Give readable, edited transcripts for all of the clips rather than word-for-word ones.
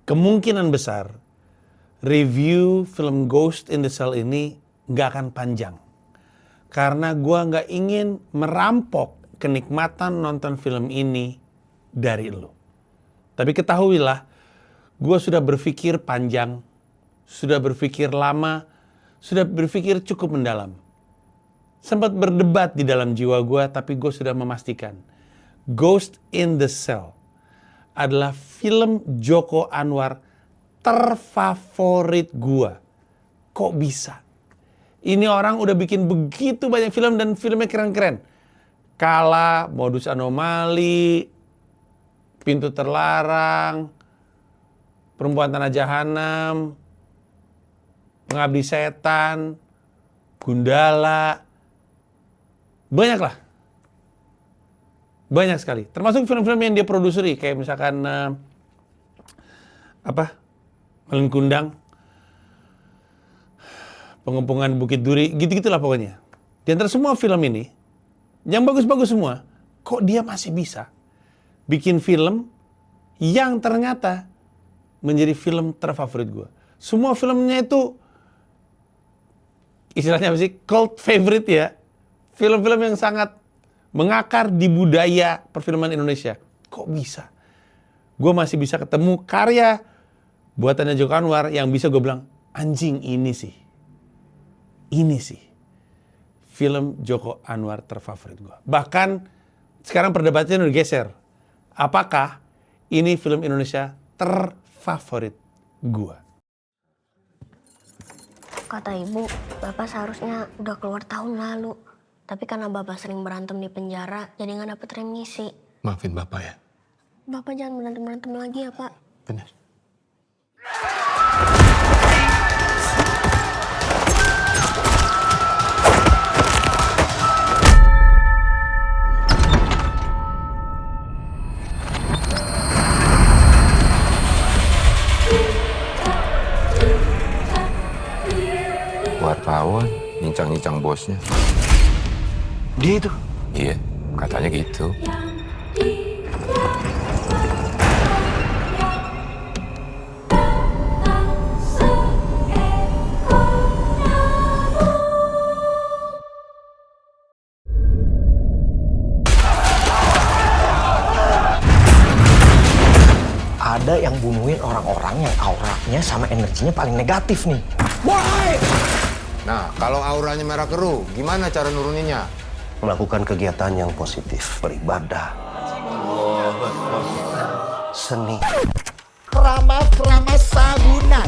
kemungkinan besar review film Ghost in the Shell ini nggak akan panjang. Karena gue nggak ingin merampok kenikmatan nonton film ini dari lo. Tapi ketahuilah, gue sudah berpikir panjang, sudah berpikir lama, sudah berpikir cukup mendalam. Sempat berdebat di dalam jiwa gue, tapi gue sudah memastikan Ghost in the Shell adalah film Joko Anwar terfavorit gue. Kok bisa? Ini orang udah bikin begitu banyak film dan filmnya keren-keren. Kala, Modus Anomali, Pintu Terlarang, Perempuan Tanah Jahanam, Pengabdi Setan, Gundala. Banyak lah. Banyak sekali. Termasuk film-film yang dia produseri. Kayak misalkan Malin Kundang, Pengepungan Bukit Duri, gitu-gitulah pokoknya. Di antara semua film ini, yang bagus-bagus semua, kok dia masih bisa bikin film yang ternyata menjadi film terfavorit gue. Semua filmnya itu, istilahnya apa sih, cult favorite ya. Film-film yang sangat mengakar di budaya perfilman Indonesia. Kok bisa? Gue masih bisa ketemu karya buatannya Joko Anwar yang bisa gue bilang, anjing ini sih film Joko Anwar terfavorit gue. Bahkan sekarang perdebatannya udah geser. Apakah ini film Indonesia terfavorit gue? Kata ibu, Bapak seharusnya udah keluar tahun lalu. Tapi karena Bapak sering berantem di penjara, jadi nggak dapet remisi. Maafin Bapak ya. Bapak jangan berantem-berantem lagi ya, Pak. Benar. Wartawan nyincang-nyincang bosnya. Dia itu? Iya, katanya gitu. Ada yang bunuhin orang-orang yang auranya sama energinya paling negatif nih. Why? Nah, kalau auranya merah keruh, gimana cara nuruninnya? Melakukan kegiatan yang positif, beribadah, seni. Keramas sabunan.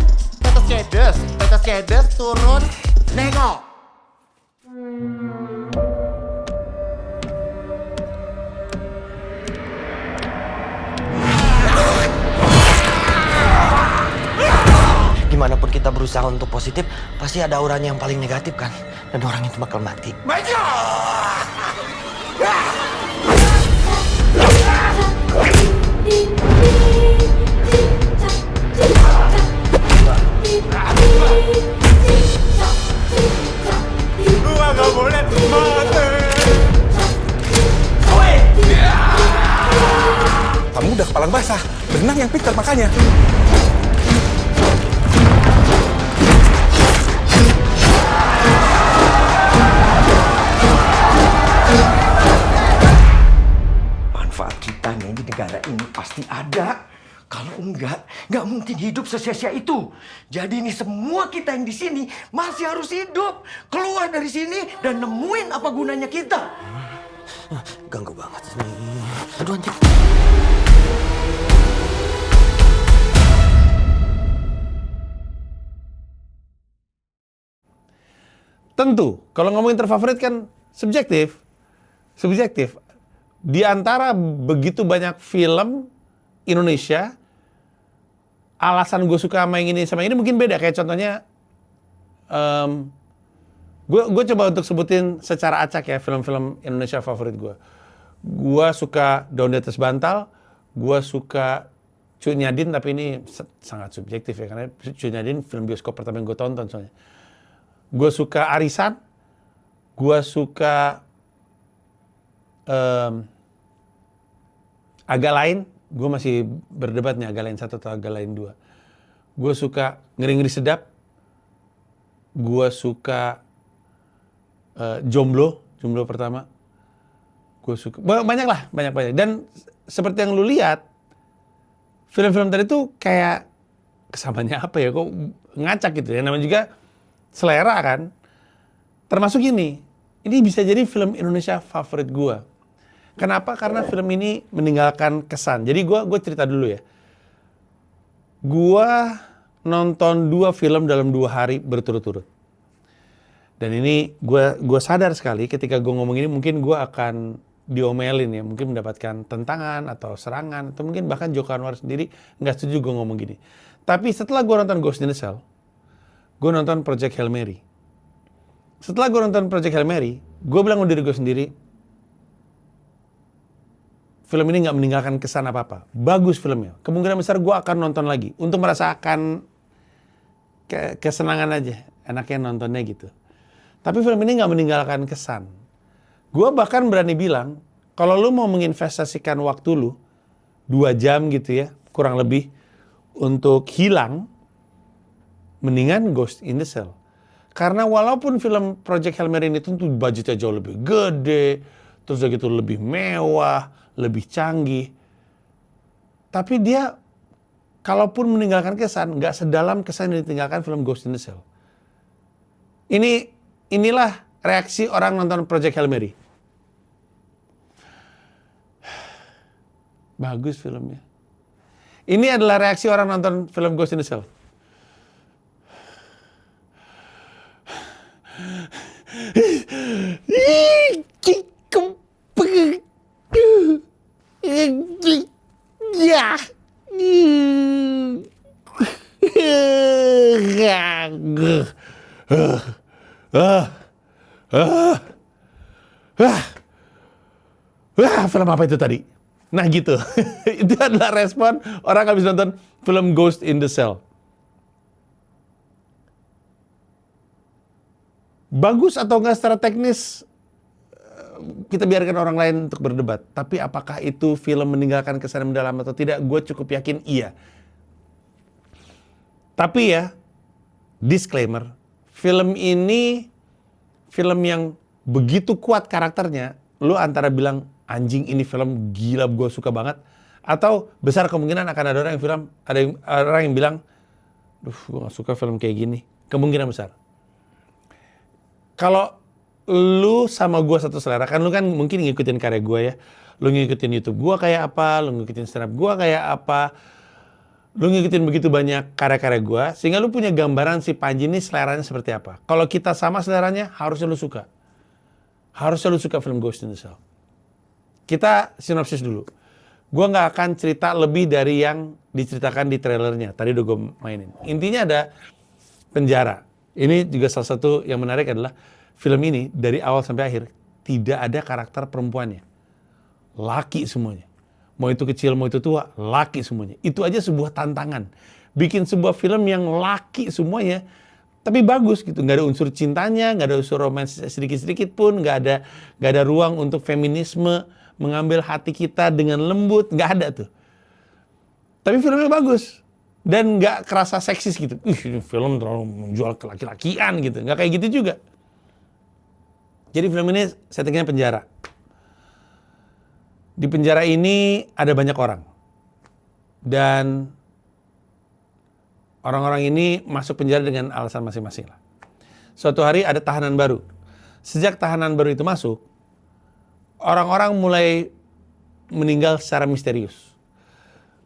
Tetes kedes turun, nengok. Dimanapun kita berusaha untuk positif, pasti ada auranya yang paling negatif kan? Dan orang itu bakal mati. Gua gak boleh mati. Kamu udah kepala basah. Berenang yang pintar makanya. Manfaat kita nih di negara ini pasti ada. Kalau enggak mungkin hidup sesia-sia itu. Jadi ini semua kita yang di sini masih harus hidup. Keluar dari sini dan nemuin apa gunanya kita. Ganggu banget ini. Aduh anjir. Tentu, kalau ngomongin terfavorit kan subjektif. Di antara begitu banyak film Indonesia, alasan gue suka sama yang ini sama ini mungkin beda. Kayak contohnya, gue coba untuk sebutin secara acak ya film-film Indonesia favorit gue. Gue suka Daun di Atas Bantal, gue suka Cut Nyadin, tapi ini sangat subjektif ya, karena Cut Nyadin film bioskop pertama yang gue tonton soalnya. Gue suka Arisan, gue suka Agak Lain, gue masih berdebat nih agak lain 1 atau agak lain 2. Gue suka Ngeri-Ngeri Sedap. Gue suka Jomblo pertama. Gue suka banyak. Dan seperti yang lu lihat, film-film tadi tuh kayak kesamanya apa ya? Kok ngacak gitu ya? Namanya juga selera kan. Termasuk ini bisa jadi film Indonesia favorit gue. Kenapa? Karena film ini meninggalkan kesan. Jadi gue cerita dulu ya. Gue nonton 2 film dalam 2 hari berturut-turut. Dan ini gue sadar sekali ketika gue ngomong ini mungkin gue akan diomelin ya. Mungkin mendapatkan tentangan atau serangan. Atau mungkin bahkan Joko Anwar sendiri nggak setuju gue ngomong gini. Tapi setelah gue nonton Ghost in the Shell, gue nonton Project Hail Mary. Setelah gue nonton Project Hail Mary, gue bilang sama diri gue sendiri, film ini nggak meninggalkan kesan apa-apa. Bagus filmnya. Kemungkinan besar gue akan nonton lagi. Untuk merasakan kesenangan aja. Enaknya nontonnya gitu. Tapi film ini nggak meninggalkan kesan. Gue bahkan berani bilang, kalau lu mau menginvestasikan waktu lu, 2 jam gitu ya, kurang lebih, untuk hilang, mendingan Ghost in the Shell. Karena walaupun film Project Hail Mary ini tentu budgetnya jauh lebih gede, terus udah gitu lebih mewah, lebih canggih. Tapi dia, kalaupun meninggalkan kesan, nggak sedalam kesan yang ditinggalkan film Ghost in the Shell. Inilah reaksi orang nonton Project Hail Mary. Bagus filmnya. Ini adalah reaksi orang nonton film Ghost in the Shell. Film apa itu tadi? Nah gitu. Itu adalah respon orang habis nonton film Ghost in the Shell. Bagus atau enggak secara teknis, kita biarkan orang lain untuk berdebat. Tapi apakah itu film meninggalkan kesan yang mendalam atau tidak, gue cukup yakin iya. Tapi ya, disclaimer, film ini film yang begitu kuat karakternya, lu antara bilang, anjing ini film gila gue suka banget, atau besar kemungkinan akan ada orang yang bilang, duh gue gak suka film kayak gini. Kemungkinan besar. Kalau lu sama gue satu selera, kan lu kan mungkin ngikutin karya gue ya. Lu ngikutin YouTube gue kayak apa, lu ngikutin stand up gue kayak apa. Lu ngikutin begitu banyak karya-karya gue, sehingga lu punya gambaran si Panji ini seleranya seperti apa. Kalau kita sama seleranya, harusnya lu suka. Harusnya lu suka film Ghost in the Shell. Kita sinopsis dulu. Gue gak akan cerita lebih dari yang diceritakan di trailernya. Tadi udah gue mainin. Intinya ada penjara. Ini juga salah satu yang menarik adalah film ini dari awal sampai akhir tidak ada karakter perempuannya. Laki semuanya. Mau itu kecil, mau itu tua, laki semuanya. Itu aja sebuah tantangan. Bikin sebuah film yang laki semuanya, tapi bagus gitu. Nggak ada unsur cintanya, nggak ada unsur romans sedikit-sedikit pun, nggak ada ruang untuk feminisme, mengambil hati kita dengan lembut, nggak ada tuh. Tapi filmnya bagus. Dan nggak kerasa seksis gitu. Ini film terlalu menjual kelaki-lakian gitu. Nggak kayak gitu juga. Jadi film ini settingnya penjara. Di penjara ini ada banyak orang. Dan orang-orang ini masuk penjara dengan alasan masing-masing lah. Suatu hari ada tahanan baru. Sejak tahanan baru itu masuk, orang-orang mulai meninggal secara misterius.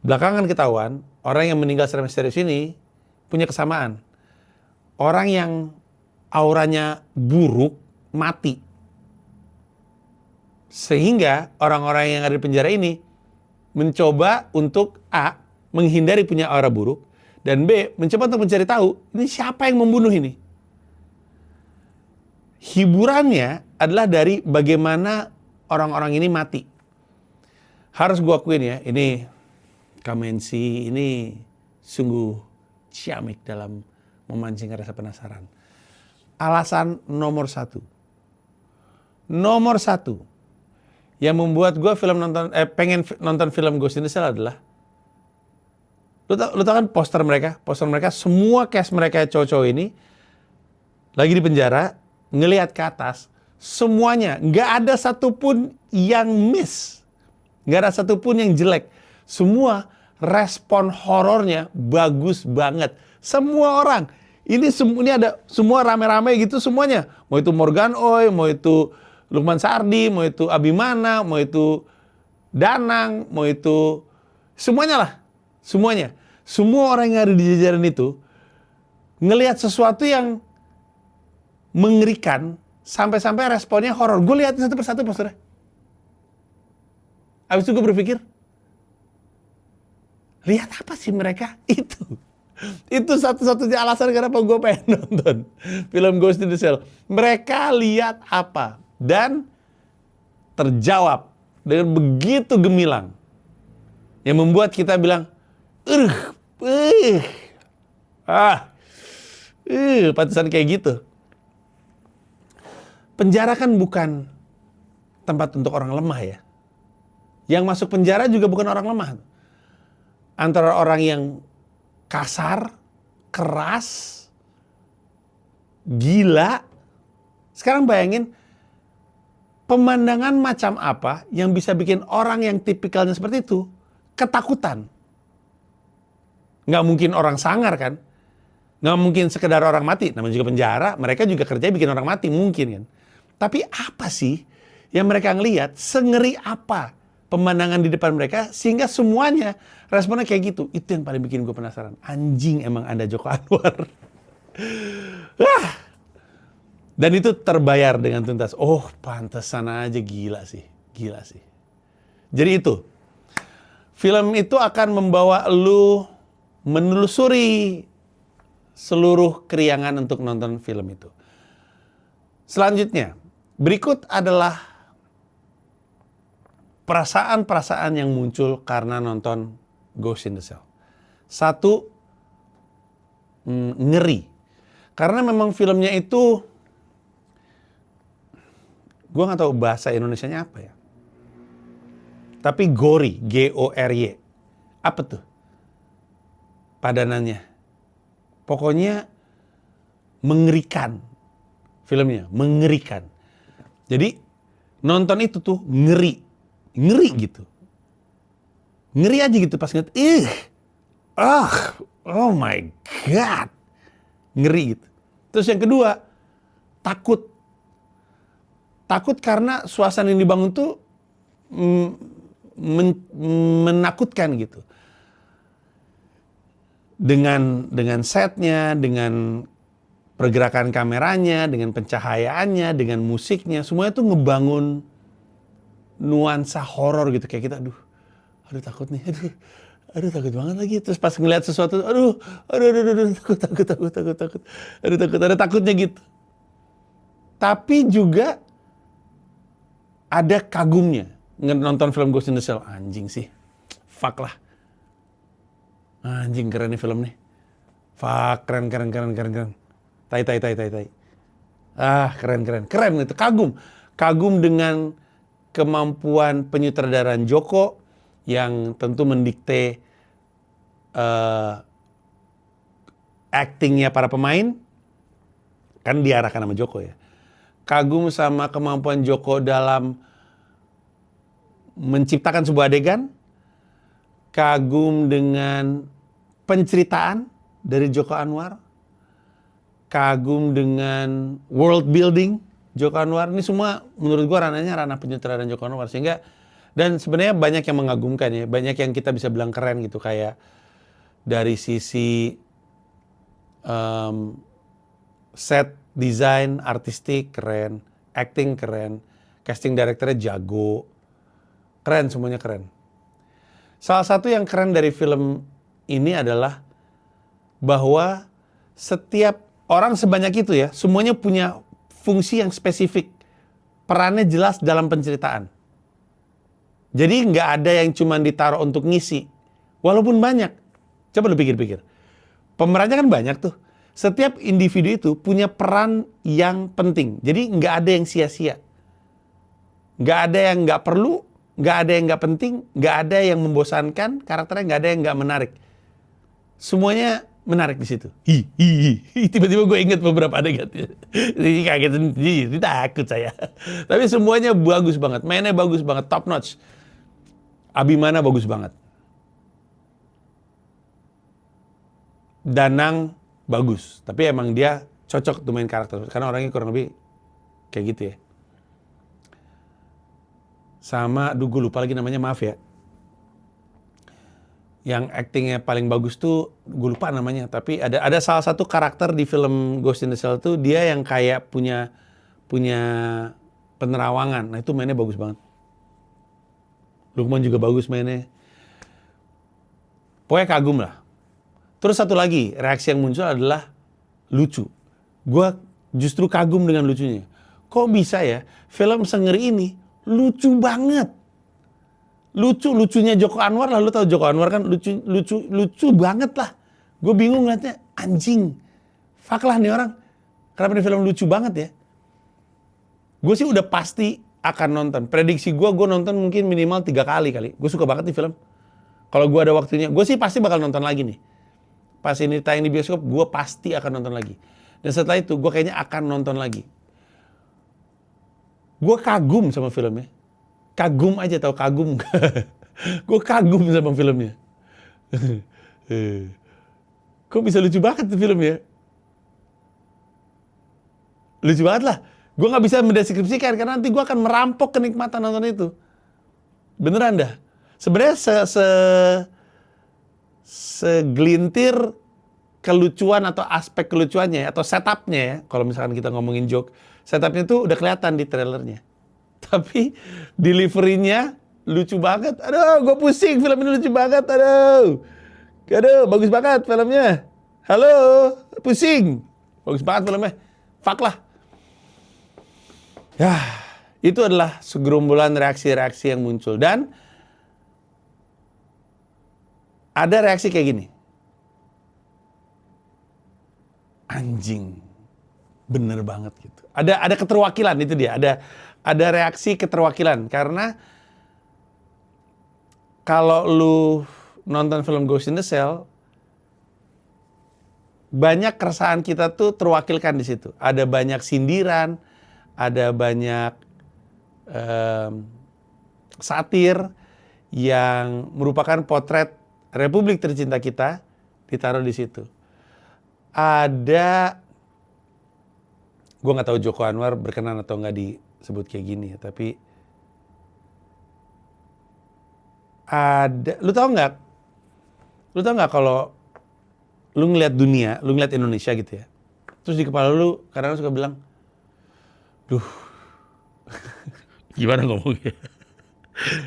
Belakangan ketahuan, orang yang meninggal secara misterius ini punya kesamaan. Orang yang auranya buruk, mati. Sehingga orang-orang yang ada di penjara ini mencoba untuk A, menghindari punya aura buruk, dan B, mencoba untuk mencari tahu, ini siapa yang membunuh ini. Hiburannya adalah dari bagaimana orang-orang ini mati. Harus gue akuin ya, ini Kamensi ini sungguh ciamik dalam memancing rasa penasaran. Alasan nomor satu. Yang membuat gue pengen nonton film Ghost in the Shell adalah lu tau kan poster mereka semua cast mereka cowok-cowok ini lagi di penjara ngelihat ke atas, semuanya nggak ada satupun yang miss, nggak ada satupun yang jelek, semua respon horornya bagus banget, semua orang ini ada semua rame-rame gitu semuanya, mau itu Morgan Oy, mau itu Lukman Sardi, mau itu Abimana, mau itu Danang, mau itu semuanya lah. Semuanya. Semua orang yang ada di jajaran itu ngelihat sesuatu yang mengerikan sampai-sampai responnya horor. Gue lihat satu persatu posternya. Habis itu gue berpikir, lihat apa sih mereka? Itu satu-satunya alasan kenapa gue pengen nonton film Ghost in the Shell. Mereka lihat apa? Dan terjawab dengan begitu gemilang. Yang membuat kita bilang, pantesan kayak gitu. Penjara kan bukan tempat untuk orang lemah ya. Yang masuk penjara juga bukan orang lemah. Antara orang yang kasar, keras, gila. Sekarang bayangin, pemandangan macam apa yang bisa bikin orang yang tipikalnya seperti itu ketakutan. Nggak mungkin orang sangar kan? Nggak mungkin sekedar orang mati. Namanya juga penjara, mereka juga kerja bikin orang mati mungkin kan. Tapi apa sih yang mereka ngelihat, sengeri apa pemandangan di depan mereka sehingga semuanya responnya kayak gitu. Itu yang paling bikin gue penasaran. Anjing emang Anda Joko Anwar. Dan itu terbayar dengan tuntas. Oh, pantesan aja, gila sih. Jadi itu. Film itu akan membawa lu menelusuri seluruh keriangan untuk nonton film itu. Selanjutnya, berikut adalah perasaan-perasaan yang muncul karena nonton Ghost in the Shell. Satu, ngeri. Karena memang filmnya itu, gue gak tahu bahasa Indonesianya apa ya. Tapi gory, G-O-R-Y. Apa tuh padanannya? Pokoknya mengerikan filmnya, mengerikan. Jadi nonton itu tuh ngeri gitu. Ngeri aja gitu pas ngeliat, oh my god. Ngeri gitu. Terus yang kedua, takut. Takut karena suasana yang dibangun tuh menakutkan gitu. Dengan setnya, dengan pergerakan kameranya, dengan pencahayaannya, dengan musiknya, semuanya tuh ngebangun nuansa horor gitu. Kayak kita, aduh takut nih, aduh takut banget lagi. Terus pas ngeliat sesuatu, aduh takut. Ada takutnya gitu. Tapi juga ada kagumnya. Nonton film Ghost in the Shell, anjing sih. Fuck lah. Anjing keren nih film nih. Fuck, keren. Tai. Keren itu, kagum. Kagum dengan kemampuan penyutradaraan Joko yang tentu mendikte actingnya para pemain. Kan diarahkan sama Joko ya. Kagum sama kemampuan Joko dalam menciptakan sebuah adegan. Kagum dengan penceritaan dari Joko Anwar. Kagum dengan world building Joko Anwar. Ini semua menurut gua ranah penyutradaraan Joko Anwar. Sehingga, dan sebenarnya banyak yang mengagumkan ya. Banyak yang kita bisa bilang keren gitu. Kayak dari sisi set desain artistik keren, acting keren, casting directornya jago, keren, semuanya keren. Salah satu yang keren dari film ini adalah bahwa setiap orang sebanyak itu ya, semuanya punya fungsi yang spesifik, perannya jelas dalam penceritaan. Jadi nggak ada yang cuma ditaruh untuk ngisi, walaupun banyak. Coba lu pikir-pikir, pemerannya kan banyak tuh. Setiap individu itu punya peran yang penting. Jadi nggak ada yang sia-sia. Nggak ada yang nggak perlu, nggak ada yang nggak penting, nggak ada yang membosankan, karakternya nggak ada yang nggak menarik. Semuanya menarik di situ. Tiba-tiba gue inget beberapa adegan. Ini kaget sendiri, takut saya. Tapi semuanya bagus banget, mainnya bagus banget, top notch. Abimana bagus banget. Danang bagus, tapi emang dia cocok tuh main karakter karena orangnya kurang lebih kayak gitu ya. Sama, gue lupa lagi namanya, maaf ya. Yang aktingnya paling bagus tuh gue lupa namanya, tapi ada salah satu karakter di film Ghost in the Shell tuh dia yang kayak punya penerawangan. Nah itu mainnya bagus banget. Lukman juga bagus mainnya. Pokoknya kagum lah. Terus satu lagi, reaksi yang muncul adalah lucu. Gue justru kagum dengan lucunya. Kok bisa ya, film sengeri ini lucu banget. Lucunya Joko Anwar lah, lu tahu Joko Anwar kan lucu banget lah. Gue bingung ngeliatnya, anjing. Fuck lah nih orang. Kenapa nih film lucu banget ya? Gue sih udah pasti akan nonton. Prediksi gue nonton mungkin minimal 3 kali. Gue suka banget nih film. Kalau gue ada waktunya, gue sih pasti bakal nonton lagi nih. Pas ini tayang di bioskop, gue pasti akan nonton lagi. Dan setelah itu, gue kayaknya akan nonton lagi. Gue kagum sama filmnya. Kagum aja, tau kagum. Gue kagum sama filmnya. Kok bisa lucu banget tuh filmnya? Lucu banget lah. Gue gak bisa mendeskripsikan, karena nanti gue akan merampok kenikmatan nonton itu. Beneran dah. Sebenarnya segelintir kelucuan atau aspek kelucuannya atau setupnya ya, kalau misalkan kita ngomongin joke, setupnya tuh udah kelihatan di trailernya. Tapi deliverynya lucu banget. Aduh, gue pusing, film ini lucu banget. Aduh, bagus banget filmnya. Halo, pusing. Bagus banget filmnya. Fuck lah. Ya, itu adalah segerombolan reaksi-reaksi yang muncul. Dan ada reaksi kayak gini. Anjing, bener banget gitu. Ada keterwakilan, itu dia. Ada reaksi keterwakilan. Karena kalau lu nonton film Ghost in the Shell, banyak keresahan kita tuh terwakilkan di situ. Ada banyak sindiran, ada banyak satir yang merupakan potret Republik tercinta kita ditaruh di situ. Ada, gue nggak tahu Joko Anwar berkenan atau nggak disebut kayak gini ya, tapi ada, lu tahu nggak kalau lu ngelihat dunia, lu ngelihat Indonesia gitu ya, terus di kepala lu kadang suka bilang, duh, gimana ngomongnya?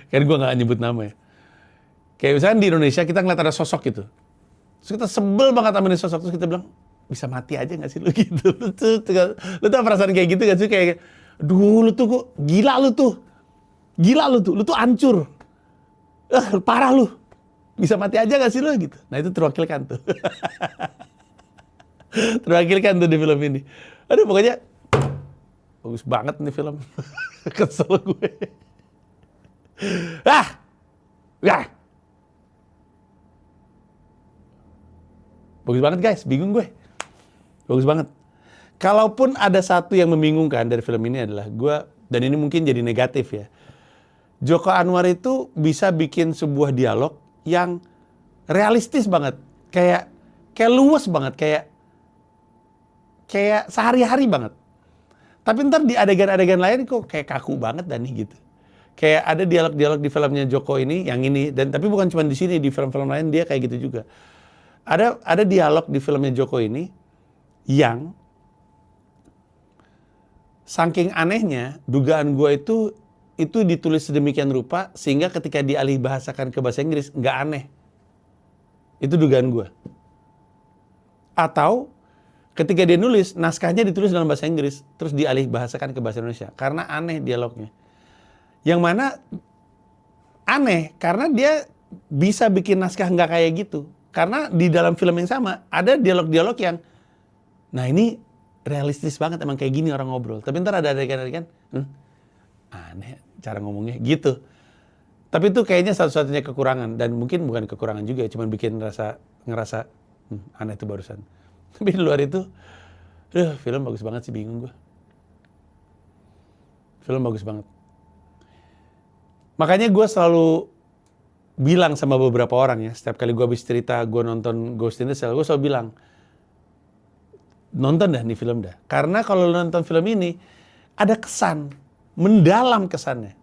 Kan gue nggak nyebut nama ya. Kayak misalnya di Indonesia kita ngeliat ada sosok gitu. Terus kita sebel banget sama ini sosok. Terus kita bilang, bisa mati aja gak sih lu gitu. Lu tau perasaan kayak gitu gak sih? Kayak, aduh lu tuh kok, gila lu tuh. Lu tuh hancur. Parah lu. Bisa mati aja gak sih lu gitu. Nah itu terwakilkan tuh. Terwakilkan tuh di film ini. Aduh pokoknya, bagus banget nih film. Kesel gue. Bagus banget guys, bingung gue. Bagus banget. Kalaupun ada satu yang membingungkan dari film ini adalah dan ini mungkin jadi negatif ya. Joko Anwar itu bisa bikin sebuah dialog yang realistis banget. Kayak luwes banget, kayak sehari-hari banget. Tapi ntar di adegan-adegan lain kok kayak kaku banget dan nih gitu. Kayak ada dialog-dialog di filmnya Joko ini, yang ini, tapi bukan cuma di sini, di film-film lain dia kayak gitu juga. Ada dialog di filmnya Joko ini yang saking anehnya, dugaan gue itu ditulis sedemikian rupa sehingga ketika dialih bahasakan ke bahasa Inggris nggak aneh. Itu dugaan gue. Atau ketika dia nulis, naskahnya ditulis dalam bahasa Inggris terus dialih bahasakan ke bahasa Indonesia karena aneh dialognya. Yang mana aneh karena dia bisa bikin naskah nggak kayak gitu. Karena di dalam film yang sama ada dialog-dialog yang, nah ini realistis banget emang kayak gini orang ngobrol. Tapi ntar ada adegan-adegan, aneh. cara ngomongnya gitu. Tapi itu kayaknya satu-satunya kekurangan, dan mungkin bukan kekurangan juga, cuma bikin ngerasa aneh itu barusan. Tapi di luar itu, film bagus banget sih, bingung gue. Film bagus banget. Makanya gue selalu bilang sama beberapa orang ya, setiap kali gue habis cerita gue nonton Ghost in the Shell, gue selalu bilang, nonton dah nih film dah. Karena kalau nonton film ini, ada kesan, mendalam kesannya.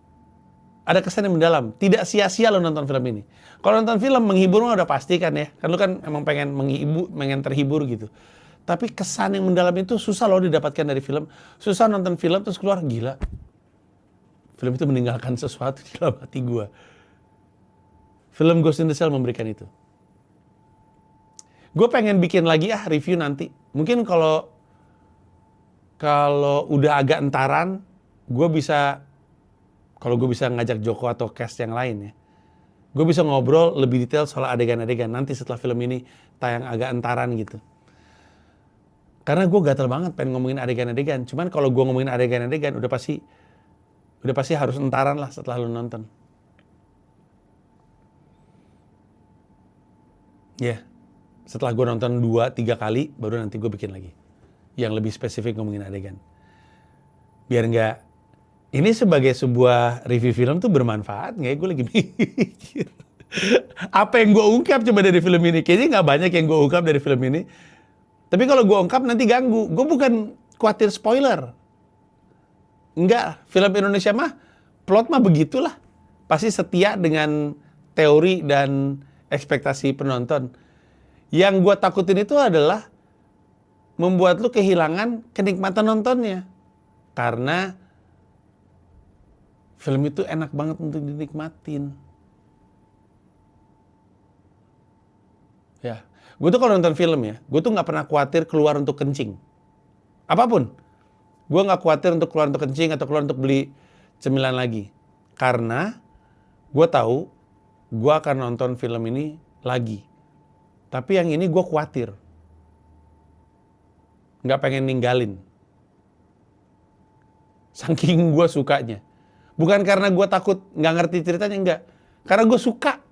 Ada kesan yang mendalam. Tidak sia-sia lo nonton film ini. Kalau nonton film menghibur mah udah pasti kan ya. Kan lo kan emang pengen terhibur gitu. Tapi kesan yang mendalam itu susah lo didapatkan dari film. Susah nonton film terus keluar, gila. Film itu meninggalkan sesuatu di dalam hati gue. Film Ghost in the Shell memberikan itu. Gue pengen bikin lagi review nanti. Mungkin kalau udah agak entaran, kalau gue bisa ngajak Joko atau cast yang lain ya, gue bisa ngobrol lebih detail soal adegan-adegan nanti setelah film ini tayang agak entaran gitu. Karena gue gatel banget pengen ngomongin adegan-adegan. Cuman kalau gue ngomongin adegan-adegan udah pasti harus entaran lah setelah lu nonton. Ya, setelah gue nonton 2-3 kali baru nanti gue bikin lagi yang lebih spesifik ngomongin adegan. Biar nggak, ini sebagai sebuah review film tuh bermanfaat nggak ya? Gue lagi mikir. Apa yang gue ungkap coba dari film ini? Kayaknya nggak banyak yang gue ungkap dari film ini. Tapi kalau gue ungkap nanti ganggu. Gue bukan khawatir spoiler. Enggak, film Indonesia mah, plot mah begitulah. Pasti setia dengan teori dan ekspektasi penonton. Yang gue takutin itu adalah membuat lu kehilangan kenikmatan nontonnya. Karena film itu enak banget untuk dinikmatin. Ya, gue tuh kalau nonton film ya, gue tuh nggak pernah khawatir keluar untuk kencing. Apapun, gue nggak khawatir untuk keluar untuk kencing atau keluar untuk beli cemilan lagi. Karena gue tahu gue akan nonton film ini lagi. Tapi yang ini gue khawatir, nggak pengen ninggalin. Saking gue sukanya. Bukan karena gue takut nggak ngerti ceritanya, enggak. Karena gue suka.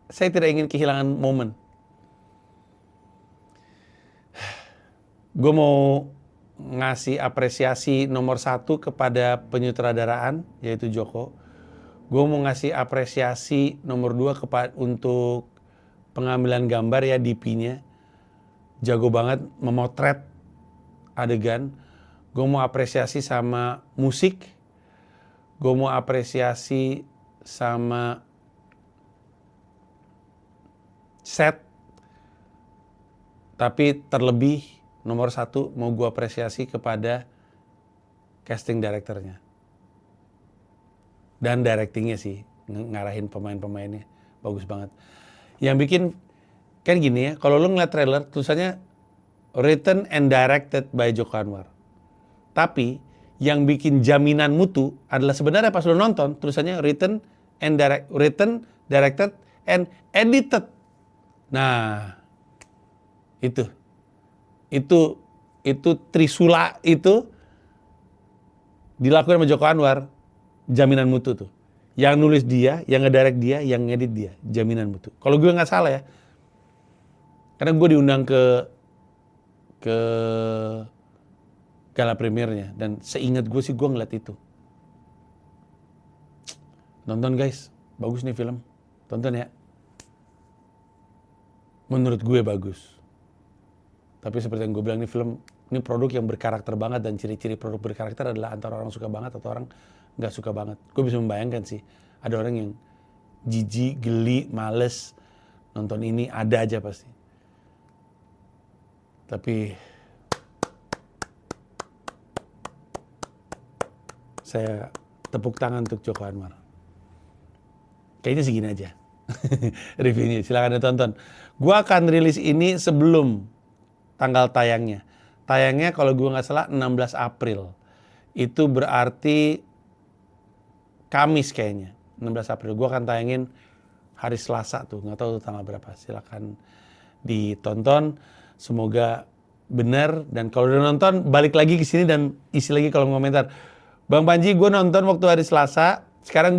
Saya tidak ingin kehilangan momen. Gue mau ngasih apresiasi nomor 1 kepada penyutradaraan, yaitu Joko. Gue mau ngasih apresiasi nomor 2 untuk pengambilan gambar ya, DP-nya. Jago banget memotret adegan. Gue mau apresiasi sama musik. Gue mau apresiasi sama set. Tapi terlebih nomor 1 mau gue apresiasi kepada casting directornya. Dan directingnya sih, ngarahin pemain-pemainnya. Bagus banget. Yang bikin, kan gini ya, kalau lo ngeliat trailer, tulisannya written and directed by Joko Anwar. Tapi yang bikin jaminan mutu adalah sebenarnya pas lo nonton tulisannya written, directed, and edited. Nah, itu trisula itu dilakukan sama Joko Anwar, jaminan mutu tuh. Yang nulis dia, yang ngedirect dia, yang ngedit dia, jaminan mutu. Kalau gue nggak salah ya, karena gue diundang ke gala premiernya, dan seingat gue sih gue ngeliat itu. Nonton guys, bagus nih film, tonton ya. Menurut gue bagus. Tapi seperti yang gue bilang, ini produk yang berkarakter banget, dan ciri-ciri produk berkarakter adalah antara orang suka banget atau orang nggak suka banget. Gue bisa membayangkan sih, ada orang yang jijik, geli, males nonton ini, ada aja pasti. Tapi saya tepuk tangan untuk Joko Anwar. Kayaknya segini aja reviewnya, silakan ditonton. Gue akan rilis ini sebelum tanggal tayangnya. Tayangnya kalau gue nggak salah 16 April. Itu berarti Kamis kayaknya, 16 April. Gue akan tayangin hari Selasa tuh, nggak tahu tuh tanggal berapa. Silakan ditonton. Semoga benar, dan kalau udah nonton balik lagi ke sini dan isi lagi kolom komentar. Bang Panji, gue nonton waktu hari Selasa. Sekarang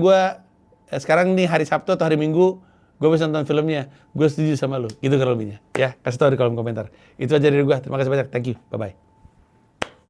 nih hari Sabtu atau hari Minggu, gue bisa nonton filmnya. Gue setuju sama lu. Gitu kurang lebihnya. Ya, kasih tahu di kolom komentar. Itu aja dari gue. Terima kasih banyak. Thank you. Bye-bye.